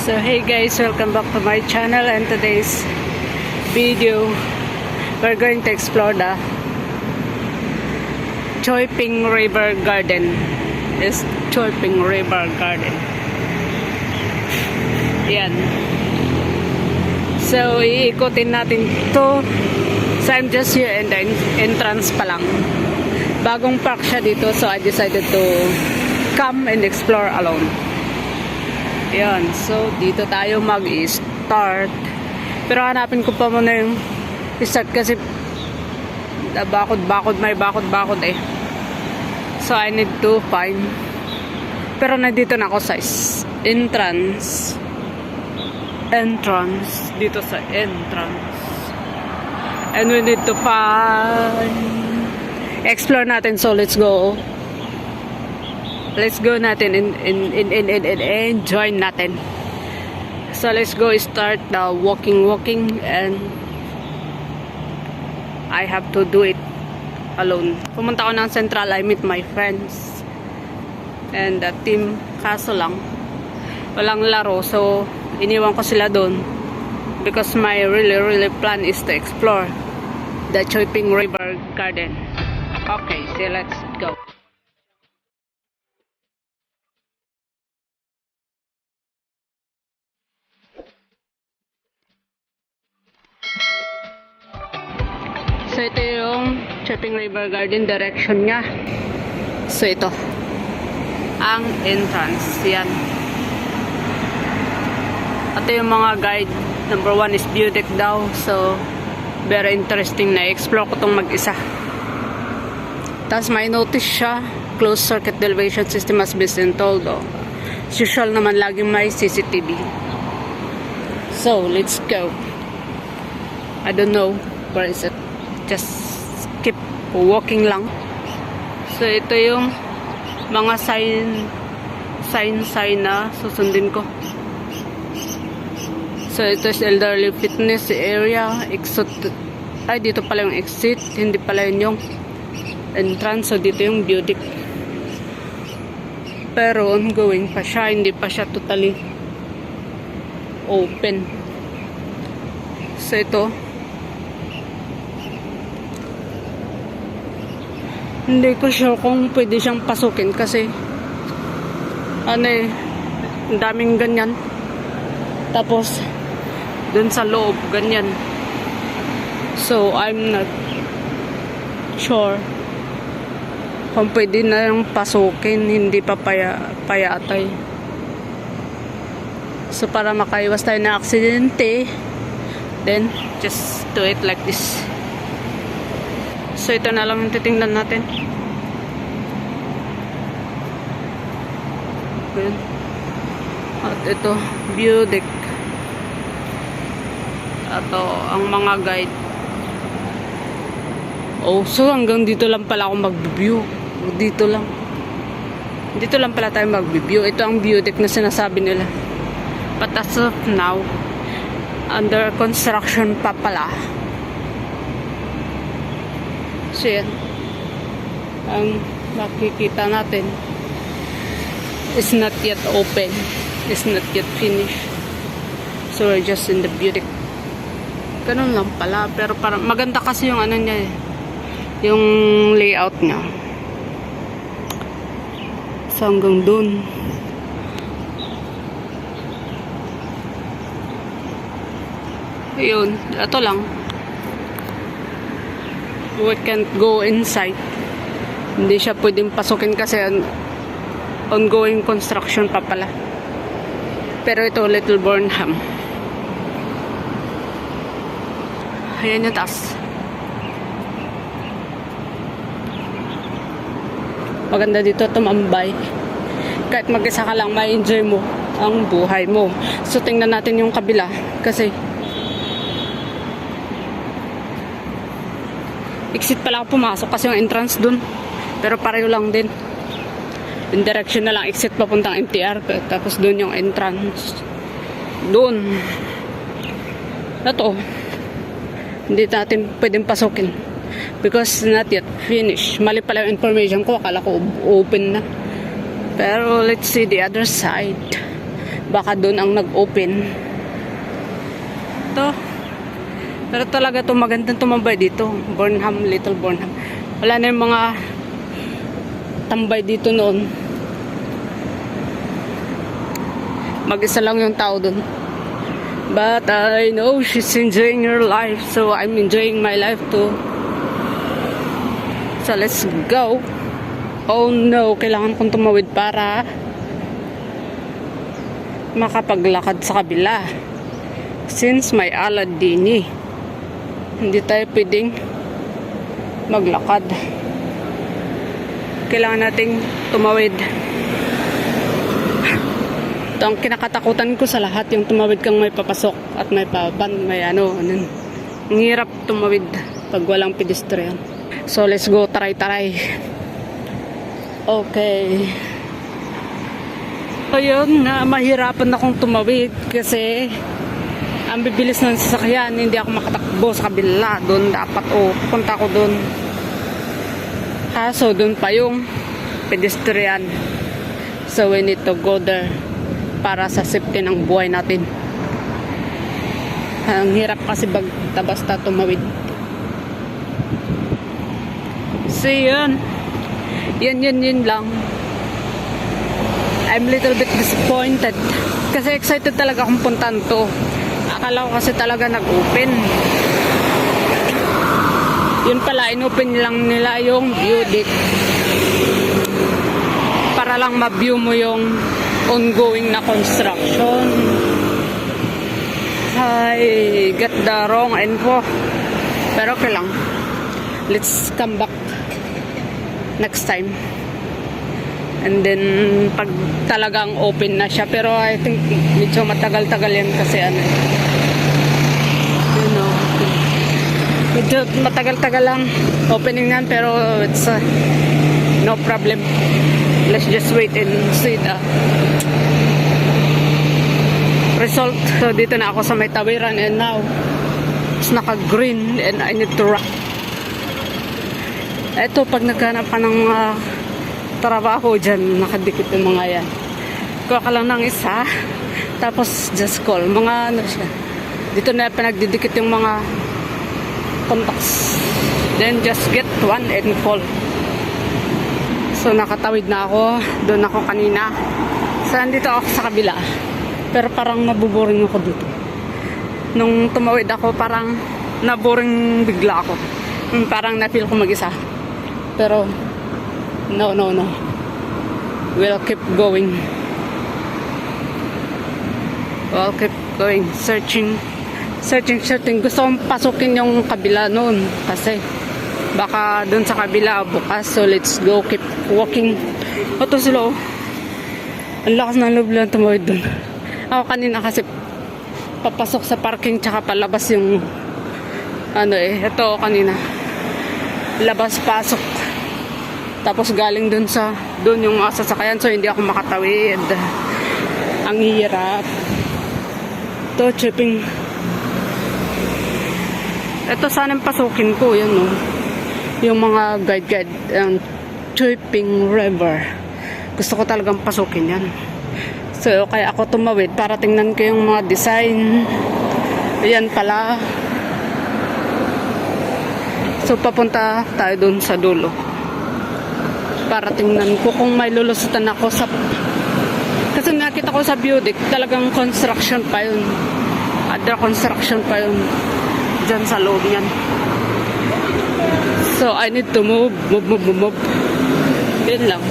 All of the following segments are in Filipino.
So hey guys, welcome back to my channel, and today's video we're going to explore the Choi Ping River Garden. Is Choi Ping River Garden. Yan. So iikutin natin to. So I'm just here in the entrance pa lang. Bagong park siya dito, so I decided to come and explore alone. Yan, so dito tayo mag-start. Pero hanapin ko pa muna yung start kasi may bakod eh. So I need to find. Pero nandito na ako sa entrance. Dito sa entrance. And we need to find. Explore natin, so let's go. Let's go natin and join natin. So let's go start the walking and I have to do it alone. Pumunta ako ng Central, I meet my friends and the team, kaso lang walang laro, so iniwan ko sila doon because my really plan is to explore the Choi Ping River Garden. Okay, so let's go. So ito yung Choi Ping River Garden, direction niya. So ito ang entrance. Yan. Ito yung mga guide. Number 1 is view deck daw. So very interesting na explore ko itong mag-isa. Tapos may notice siya, closed circuit elevation system has been installed. As usual naman, laging may CCTV. So let's go. I don't know where is it. Just keep walking lang. So ito yung mga sign na susundin ko. So ito is elderly fitness area, exit. Ay, dito pala yung exit, hindi pala yun yung entrance. So dito yung view deck. Pero ongoing pa siya, hindi pa siya totally open. So ito, hindi ko sure kung pwede siyang pasukin kasi ang daming ganyan. Tapos dun sa loob ganyan. So I'm not sure kung pwede na yung pasukin, hindi pa payatay. So para makaiwas tayo ng aksidente, then just do it like this. So ito na lang yung titingnan natin. At ito, view deck. Ito, ang mga guide. Oh, so hanggang dito lang pala ako mag-view. Dito lang. Dito lang pala tayo mag-view. Ito ang view deck na sinasabi nila. But as of now, under construction pa pala. So yan, ang makikita natin is not yet open, is not yet finished. So we're just in the beauty. Ganun lang pala, pero parang maganda kasi yung ano niya, yung layout niya. So hanggang dun. Ayun, ito lang. We can't go inside. Hindi siya pwedeng pasukin kasi ongoing construction pa pala. Pero ito, Little Burnham. Ayan yung taas. Maganda dito tumambay. Kahit mag-isa ka lang, ma-enjoy mo ang buhay mo. So tingnan natin yung kabila kasi exit pala ako pumasok kasi yung entrance dun. Pero pareho lang din. Yung direction na lang, exit papuntang MTR. Tapos dun yung entrance. Dun. Ito. Hindi natin pwedeng pasukin. Because not yet finished. Mali pala yung information ko. Akala ko open na. Pero let's see the other side. Baka doon ang nag-open. Ito. Pero talaga to magandang tumambay dito. Burnham, Little Burnham. Wala na yung mga tambay dito noon. Mag-isa lang yung tao doon. But I know she's enjoying her life. So I'm enjoying my life too. So let's go. Oh no, kailangan kong tumawid para makapaglakad sa kabila. Since may Aladini, hindi tayo pwedeng maglakad. Kailangan nating tumawid. Ito ang kinakatakutan ko sa lahat, yung tumawid kang may papasok at may may ano. Ang hirap tumawid pag walang pedestrian. So let's go, taray. Okay. So yun, mahirapan akong tumawid kasi ang bibilis ng sasakyan, hindi ako makatakbo sa kabila. Doon dapat, punta ko doon. Kaso doon pa yung pedestrian. So we need to go there para sa safety ng buhay natin. Ang hirap kasi basta tumawid. So yun. Yun lang. I'm little bit disappointed. Kasi excited talaga akong puntan to. Akala ko kasi talaga nag-open. Yun pala, in-open lang nila yung view deck. Para lang ma-view mo yung ongoing na construction. I got the wrong info. Pero okay lang. Let's come back next time. And then pag talagang open na siya, pero I think medyo matagal-tagal yan kasi ano, you know, medyo matagal-tagal lang opening yan, pero it's no problem. Let's just wait and see the result. So dito na ako sa may tawiran, and now it's naka-green and I need to rock. Ito, pag naghanap ka ng trabaho dyan, nakadikit yung mga yan. Kuha ka lang ng isa, tapos just call. Mga ano siya. Dito na pinagdidikit yung mga contacts. Then just get one and call. So nakatawid na ako. Doon ako kanina. So nandito ako sa kabila. Pero parang nabuboring ako dito. Nung tumawid ako, parang naboring bigla ako. Parang na-feel ko mag-isa. Pero no. We'll keep going. We'll keep going. Searching. Gusto kong pasukin yung kabila noon. Kasi baka dun sa kabila bukas. So let's go. Keep walking. Ito sila. Ang lakas ng loob lang tumawid dun. Ako kanina kasi papasok sa parking tsaka palabas yung ano ito kanina. Labas-pasok. Tapos galing doon yung sasakyan, so hindi ako makatawid. Ang hirap. Ito, tripping. Ito sanang pasukin ko, yan no. Yung mga guide, tripping river. Gusto ko talagang pasukin yan. So, kaya ako tumawid para tingnan ko yung mga design. Ayan pala. So, papunta tayo doon sa dulo. Para tingnan ko kung may lulusutan ako sa... Kasi nakita ko sa view deck, talagang construction pa yun. Under construction pa yun. Diyan sa loob yan. So, I need to move. Yun lang.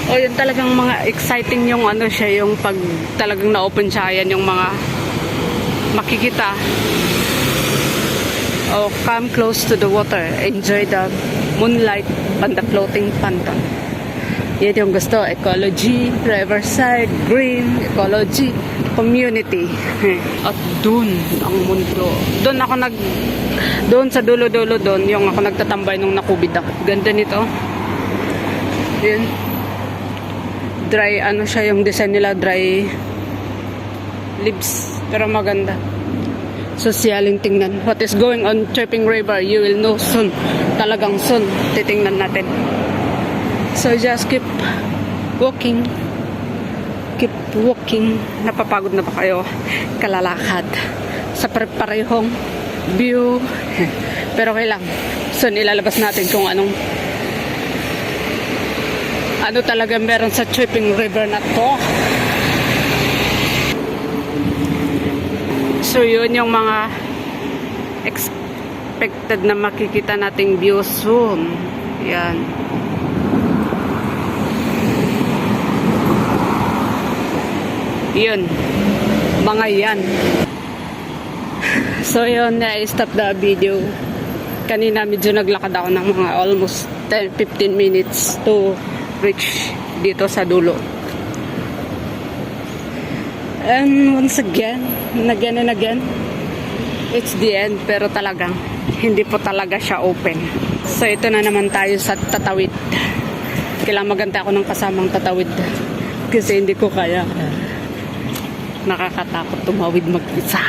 O, yun talagang mga exciting yung ano siya, yung pag talagang na-open siya, yan yung mga makikita. Oh, come close to the water. Enjoy the moonlight on the floating panda. Yan yung gusto. Ecology, riverside, green, ecology, community. At dun ang mundo. Doon sa dulo-dulo doon, yung ako nagtatambay nung nakubid ako. Ganda nito. Yan. Dry, ano siya yung design nila, dry leaves. Pero maganda. Sosyaling tingnan. What is going on Tripping River, you will know soon. Talagang soon. Titingnan natin. So just keep walking. keep walking. Napapagod na ba kayo kalalakad sa parehong view? Pero okay lang. So nilalabas natin kung ano talaga meron sa Tripping River na to. So yun yung mga expected na makikita nating view soon. Yan. Yun. Mga yan. So yun, I-stop the video. Kanina medyo naglakad ako ng mga almost 10-15 minutes to reach dito sa dulo. And once again, and again, it's the end. Pero talagang, hindi po talaga siya open. So ito na naman tayo sa tatawid. Kailangan maganda ako ng kasamang tatawid. Kasi hindi ko kaya. Nakakatakot tumawid mag-isa.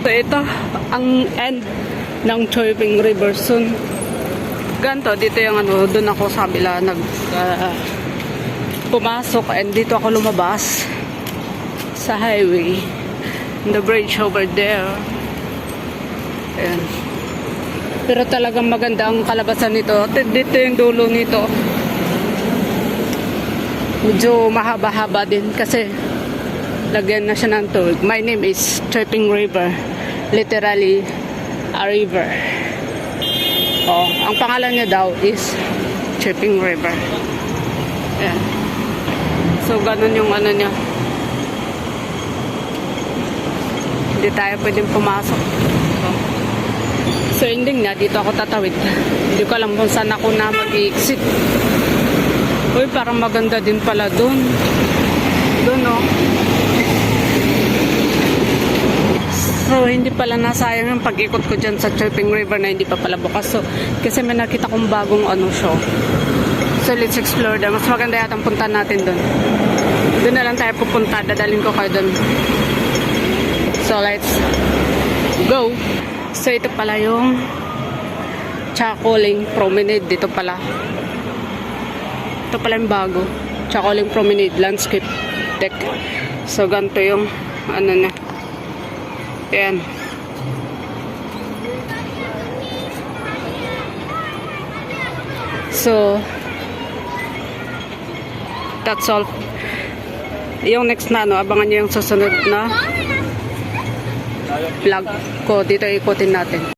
So ito, ang end ng Tripping River soon. Ganto, dito yung doon ako sa kabila pumasok and dito ako lumabas sa highway. The bridge over there. Ayan. Pero talagang maganda ang kalabasan nito. Dito yung dulo nito. Medyo mahaba-haba din kasi lagyan na siya ng tubig. My name is Tripping River. Literally, a river. Oh, ang pangalan niya daw is Tripping River. Ayan. So, ganun yung niya. Hindi tayo pwedeng pumasok. So, ending na. Dito ako tatawid. Hindi ko alam kung saan ako na mag-i-exit. Uy, parang maganda din pala dun. Dun, oh. So, hindi pala nasayang yung pag-ikot ko dyan sa Tripping River na hindi pa pala bukas. So, kasi may nakita kong bagong show. So, let's explore doon. Mas maganda yatang punta natin doon. Doon na lang tayo pupunta. Dadalhin ko kayo doon. So, let's go. So, ito pala yung Chacoling Promenade. Dito pala. Ito pala yung bago. Chacoling Promenade Landscape Deck. So, ganito yung na. Ayan. So, that's all. Yung next na abangan nyo yung susunod na vlog ko. Dito ikutin natin.